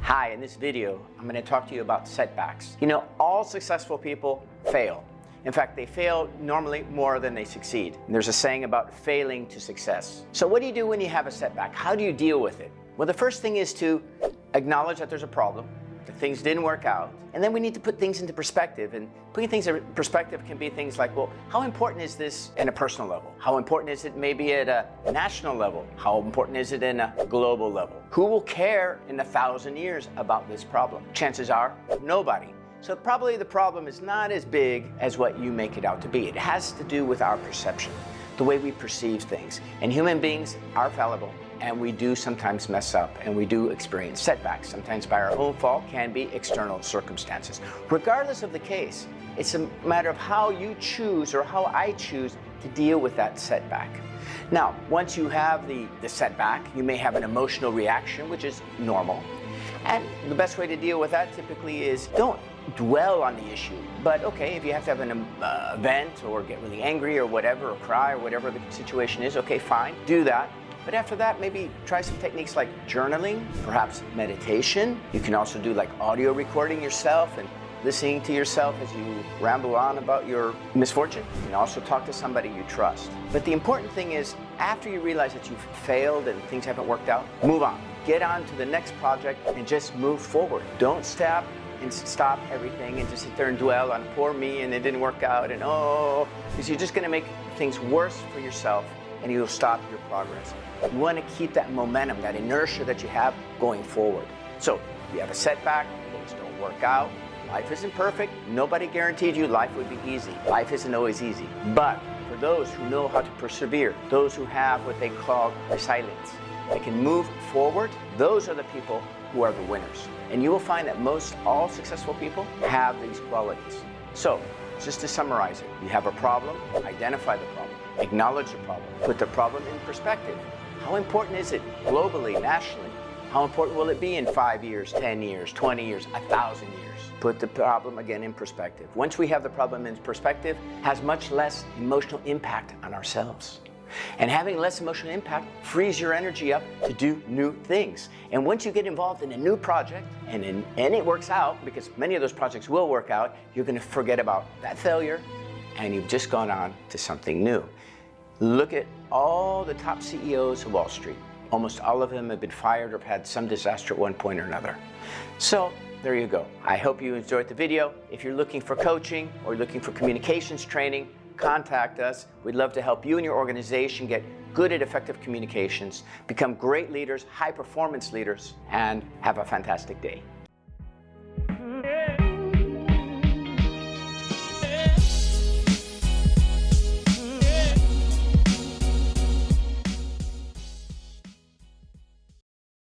Hi, in this video, I'm going to talk to you about setbacks. You know, all successful people fail. In fact, they fail normally more than they succeed. And there's a saying about failing to success. So what do you do when you have a setback? How do you deal with it? Well, the first thing is to acknowledge that there's a problem, that things didn't work out, and then we need to put things into perspective. And putting things in perspective can be things like, well, how important is this in a personal level? How important is it maybe at a national level? How important is it in a global level? Who will care in 1,000 years about this problem? Chances are, nobody. So probably the problem is not as big as what you make it out to be. It has to do with our perception, the way we perceive things. And human beings are fallible, and we do sometimes mess up, and we do experience setbacks, sometimes by our own fault, can be external circumstances. Regardless of the case, it's a matter of how you choose, or how I choose, to deal with that setback. Now, once you have the setback, you may have an emotional reaction, which is normal. And the best way to deal with that typically is don't dwell on the issue. But okay, if you have to have an event or get really angry or whatever, or cry or whatever the situation is, okay, fine, do that. But after that, maybe try some techniques like journaling, perhaps meditation. You can also do like audio recording yourself and listening to yourself as you ramble on about your misfortune. You can also talk to somebody you trust. But the important thing is, after you realize that you've failed and things haven't worked out, move on. Get on to the next project and just move forward. Don't stop everything and just sit there and dwell on poor me and it didn't work out and oh, because you're just going to make things worse for yourself and you'll stop your progress. You want to keep that momentum, that inertia that you have going forward. So if you have a setback, things don't work out, life isn't perfect, nobody guaranteed you life would be easy. Life isn't always easy. But for those who know how to persevere, those who have what they call resilience, they can move forward, those are the people who are the winners. And you will find that all successful people have these qualities. So, just to summarize it, you have a problem, identify the problem, acknowledge the problem, put the problem in perspective. How important is it globally, nationally? How important will it be in 5 years, 10 years, 20 years, 1,000 years? Put the problem again in perspective. Once we have the problem in perspective, it has much less emotional impact on ourselves. And having less emotional impact frees your energy up to do new things. And once you get involved in a new project, and it works out, because many of those projects will work out, you're going to forget about that failure, and you've just gone on to something new. Look at all the top CEOs of Wall Street. Almost all of them have been fired or have had some disaster at one point or another. So there you go. I hope you enjoyed the video. If you're looking for coaching or looking for communications training, contact us. We'd love to help you and your organization get good at effective communications, become great leaders, high performance leaders, and have a fantastic day.